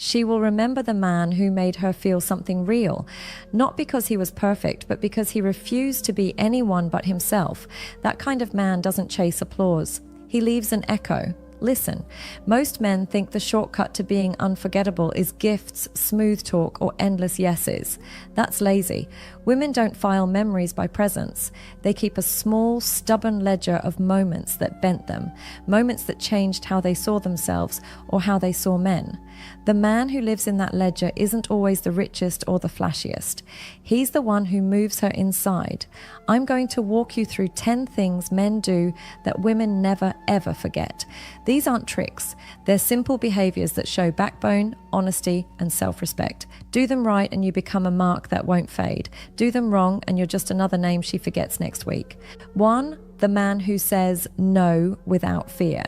She will remember the man who made her feel something real, not because he was perfect, but because he refused to be anyone but himself. That kind of man doesn't chase applause. He leaves an echo. Listen, most men think the shortcut to being unforgettable is gifts, smooth talk, or endless yeses. That's lazy. Women don't file memories by presents. They keep a small, stubborn ledger of moments that bent them, moments that changed how they saw themselves or how they saw men. The man who lives in that ledger isn't always the richest or the flashiest. He's the one who moves her inside. I'm going to walk you through 10 things men do that women never ever forget. These aren't tricks. They're simple behaviors that show backbone, honesty, and self-respect. Do them right and you become a mark that won't fade. Do them wrong and you're just another name she forgets next week. 1. The man who says no without fear.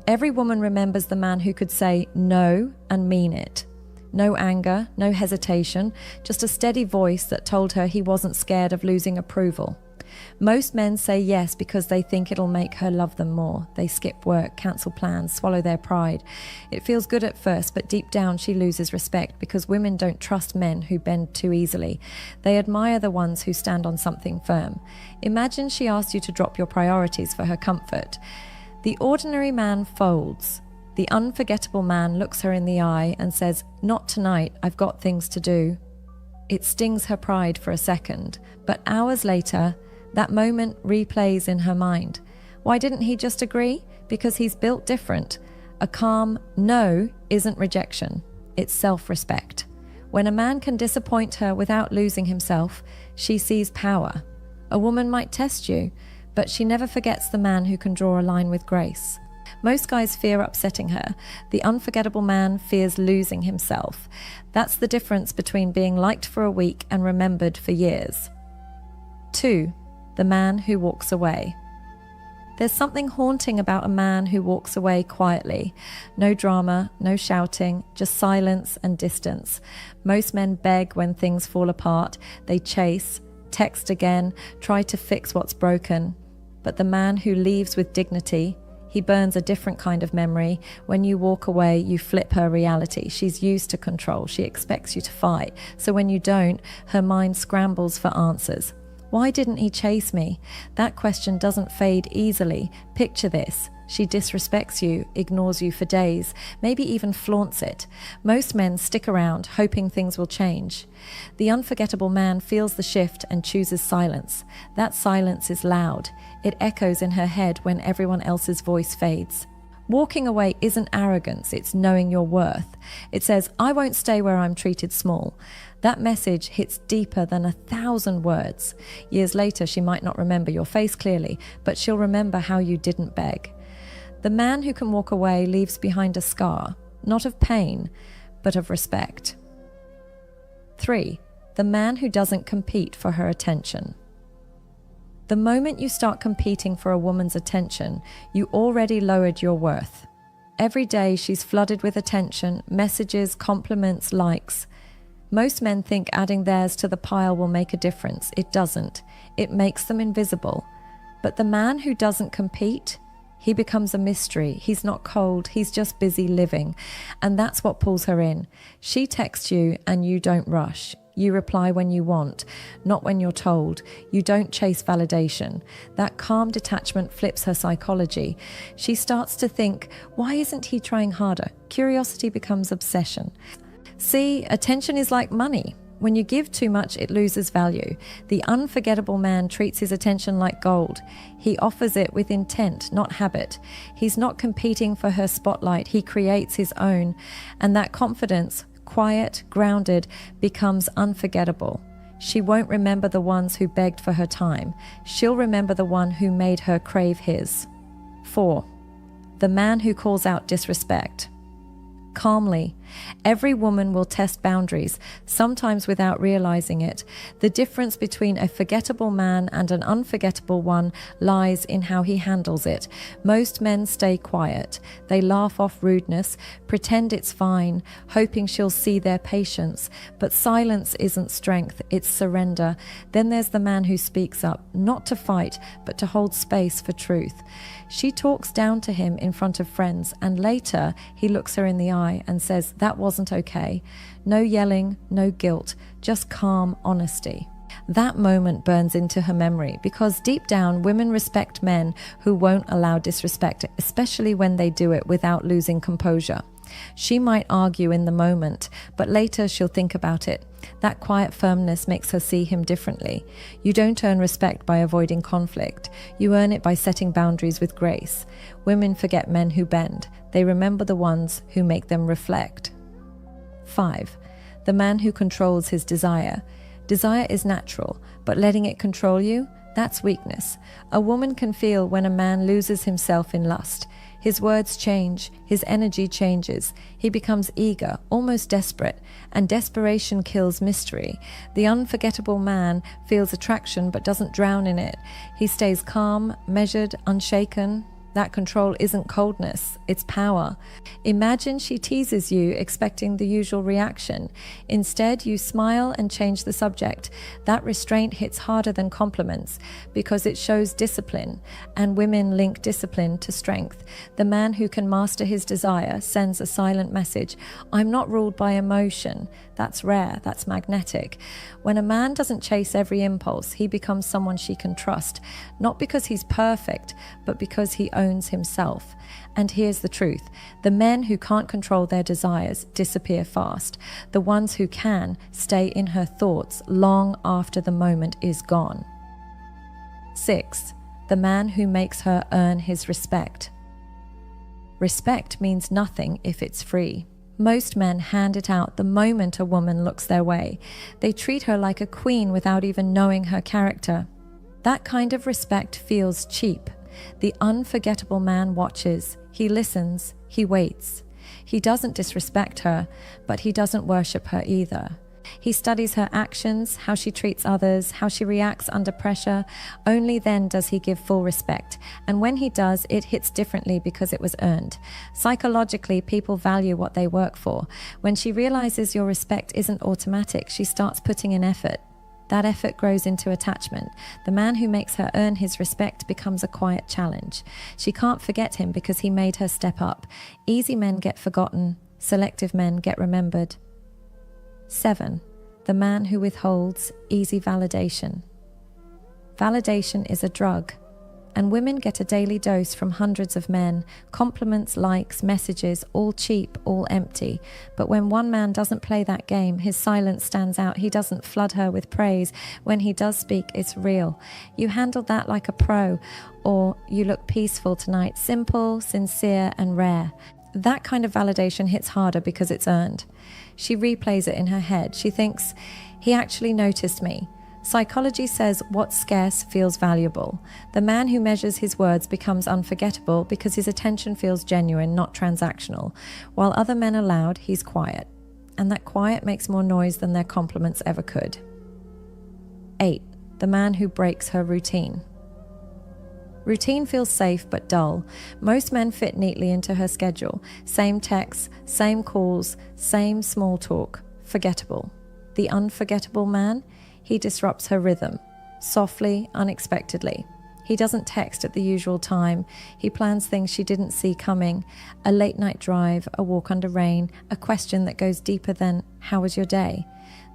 Every woman remembers the man who could say no and mean it. No anger, no hesitation, just a steady voice that told her he wasn't scared of losing approval. Most men say yes because they think it'll make her love them more. They skip work, cancel plans, swallow their pride. It feels good at first, but deep down she loses respect because women don't trust men who bend too easily. They admire the ones who stand on something firm. Imagine she asked you to drop your priorities for her comfort. The ordinary man folds. The unforgettable man looks her in the eye and says, "Not tonight, I've got things to do." It stings her pride for a second, but hours later, that moment replays in her mind. Why didn't he just agree? Because he's built different. A calm no isn't rejection, it's self-respect. When a man can disappoint her without losing himself, she sees power. A woman might test you, but she never forgets the man who can draw a line with grace. Most guys fear upsetting her. The unforgettable man fears losing himself. That's the difference between being liked for a week and remembered for years. 2. The man who walks away. There's something haunting about a man who walks away quietly. No drama, no shouting, just silence and distance. Most men beg when things fall apart. They chase, text again, try to fix what's broken. But the man who leaves with dignity, he burns a different kind of memory. When you walk away, you flip her reality. She's used to control. She expects you to fight. So when you don't, her mind scrambles for answers. Why didn't he chase me? That question doesn't fade easily. Picture this. She disrespects you, ignores you for days, maybe even flaunts it. Most men stick around, hoping things will change. The unforgettable man feels the shift and chooses silence. That silence is loud. It echoes in her head when everyone else's voice fades. Walking away isn't arrogance, it's knowing your worth. It says, "I won't stay where I'm treated small." That message hits deeper than 1,000 words. Years later, she might not remember your face clearly, but she'll remember how you didn't beg. The man who can walk away leaves behind a scar, not of pain, but of respect. 3. The man who doesn't compete for her attention. The moment you start competing for a woman's attention, you already lowered your worth. Every day she's flooded with attention, messages, compliments, likes. Most men think adding theirs to the pile will make a difference. It doesn't. It makes them invisible. But the man who doesn't compete, he becomes a mystery. He's not cold, he's just busy living. And that's what pulls her in. She texts you and you don't rush. You reply when you want, not when you're told. You don't chase validation. That calm detachment flips her psychology. She starts to think, why isn't he trying harder? Curiosity becomes obsession. See, attention is like money. When you give too much, it loses value. The unforgettable man treats his attention like gold. He offers it with intent, not habit. He's not competing for her spotlight. He creates his own. And that confidence, quiet, grounded, becomes unforgettable. She won't remember the ones who begged for her time. She'll remember the one who made her crave his. 4. The man who calls out disrespect. Calmly, Every woman will test boundaries, sometimes without realizing it. The difference between a forgettable man and an unforgettable one lies in how he handles it. Most men stay quiet. They laugh off rudeness, pretend it's fine, hoping she'll see their patience. But silence isn't strength, it's surrender. Then there's the man who speaks up, not to fight, but to hold space for truth. She talks down to him in front of friends, and later he looks her in the eye and says, "That wasn't okay." No yelling, no guilt, just calm honesty. That moment burns into her memory because deep down, women respect men who won't allow disrespect, especially when they do it without losing composure. She might argue in the moment, but later she'll think about it. That quiet firmness makes her see him differently. You don't earn respect by avoiding conflict. You earn it by setting boundaries with grace. Women forget men who bend. They remember the ones who make them reflect. 5. The man who controls his desire. Desire is natural, but letting it control you, that's weakness. A woman can feel when a man loses himself in lust. His words change, his energy changes, he becomes eager, almost desperate, and desperation kills mystery. The unforgettable man feels attraction but doesn't drown in it. He stays calm, measured, unshaken. That control isn't coldness, it's power. Imagine she teases you expecting the usual reaction. Instead, you smile and change the subject. That restraint hits harder than compliments because it shows discipline, and women link discipline to strength. The man who can master his desire sends a silent message. I'm not ruled by emotion. That's rare, that's magnetic. When a man doesn't chase every impulse, he becomes someone she can trust, not because he's perfect, but because he owns himself. And here's the truth. The men who can't control their desires disappear fast. The ones who can stay in her thoughts long after the moment is gone. 6. The man who makes her earn his respect. Respect means nothing if it's free. Most men hand it out the moment a woman looks their way. They treat her like a queen without even knowing her character. That kind of respect feels cheap. The unforgettable man watches, he listens, he waits. He doesn't disrespect her, but he doesn't worship her either. He studies her actions, how she treats others, how she reacts under pressure. Only then does he give full respect. And when he does, it hits differently because it was earned. Psychologically, people value what they work for. When she realizes your respect isn't automatic, she starts putting in effort. That effort grows into attachment. The man who makes her earn his respect becomes a quiet challenge. She can't forget him because he made her step up. Easy men get forgotten. Selective men get remembered. 7. The man who withholds easy validation. Validation is a drug, and women get a daily dose from hundreds of men. Compliments, likes, messages, all cheap, all empty. But when one man doesn't play that game, his silence stands out. He doesn't flood her with praise. When he does speak, it's real. You handled that like a pro, or you look peaceful tonight. Simple, sincere, and rare. That kind of validation hits harder because it's earned. She replays it in her head. She thinks, he actually noticed me. Psychology says what's scarce feels valuable. The man who measures his words becomes unforgettable because his attention feels genuine, not transactional. While other men are loud, he's quiet. And that quiet makes more noise than their compliments ever could. 8. The man who breaks her routine. Routine feels safe but dull. Most men fit neatly into her schedule. Same texts, same calls, same small talk. Forgettable. The unforgettable man? He disrupts her rhythm. Softly, unexpectedly. He doesn't text at the usual time. He plans things she didn't see coming. A late night drive, a walk under rain, a question that goes deeper than, "How was your day?"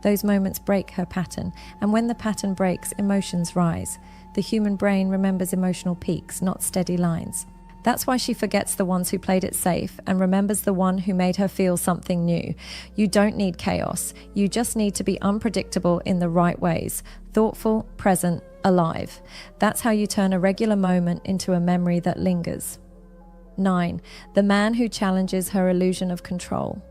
Those moments break her pattern. And when the pattern breaks, emotions rise. The human brain remembers emotional peaks, not steady lines. That's why she forgets the ones who played it safe and remembers the one who made her feel something new. You don't need chaos. You just need to be unpredictable in the right ways. Thoughtful, present, alive. That's how you turn a regular moment into a memory that lingers. 9. The man who challenges her illusion of control.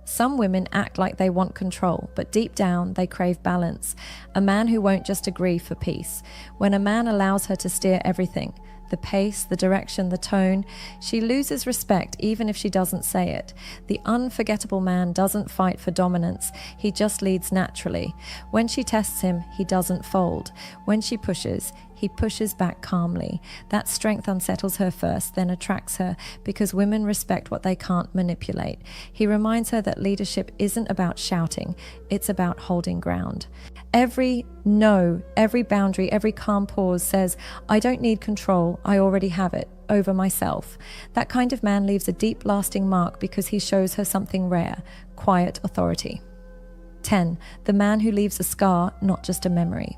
Some women act like they want control, but deep down they crave balance. A man who won't just agree for peace. When a man allows her to steer everything, the pace, the direction, the tone. She loses respect even if she doesn't say it. The unforgettable man doesn't fight for dominance. He just leads naturally. When she tests him, he doesn't fold. When she pushes, he pushes back calmly. That strength unsettles her first, then attracts her, because women respect what they can't manipulate. He reminds her that leadership isn't about shouting, it's about holding ground. Every no, every boundary, every calm pause says, I don't need control, I already have it, over myself. That kind of man leaves a deep, lasting mark because he shows her something rare, quiet authority. 10. The man who leaves a scar, not just a memory.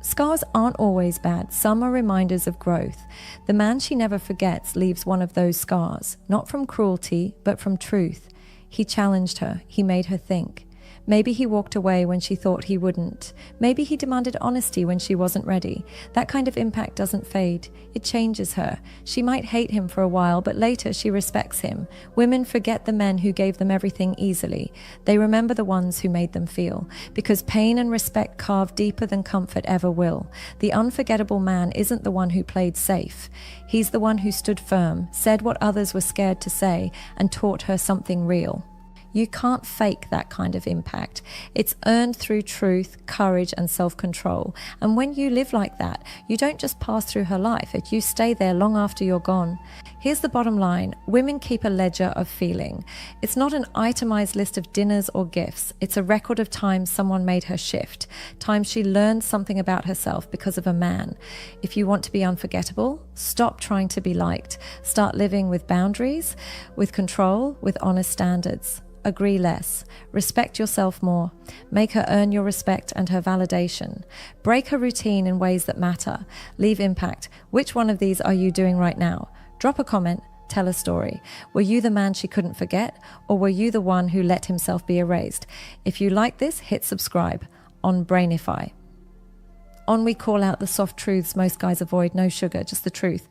Scars aren't always bad. Some are reminders of growth. The man she never forgets leaves one of those scars, not from cruelty, but from truth. He challenged her. He made her think. Maybe he walked away when she thought he wouldn't. Maybe he demanded honesty when she wasn't ready. That kind of impact doesn't fade. It changes her. She might hate him for a while, but later she respects him. Women forget the men who gave them everything easily. They remember the ones who made them feel, because pain and respect carve deeper than comfort ever will. The unforgettable man isn't the one who played safe. He's the one who stood firm, said what others were scared to say, and taught her something real. You can't fake that kind of impact. It's earned through truth, courage, and self-control. And when you live like that, you don't just pass through her life, you stay there long after you're gone. Here's the bottom line. Women keep a ledger of feeling. It's not an itemized list of dinners or gifts. It's a record of times someone made her shift, times she learned something about herself because of a man. If you want to be unforgettable, stop trying to be liked. Start living with boundaries, with control, with honest standards. Agree less. Respect yourself more. Make her earn your respect and her validation. Break her routine in ways that matter. Leave impact. Which one of these are you doing right now? Drop a comment. Tell a story. Were you the man she couldn't forget, or were you the one who let himself be erased? If you like this, hit subscribe on Brainify. On we call out the soft truths most guys avoid. No sugar, just the truth.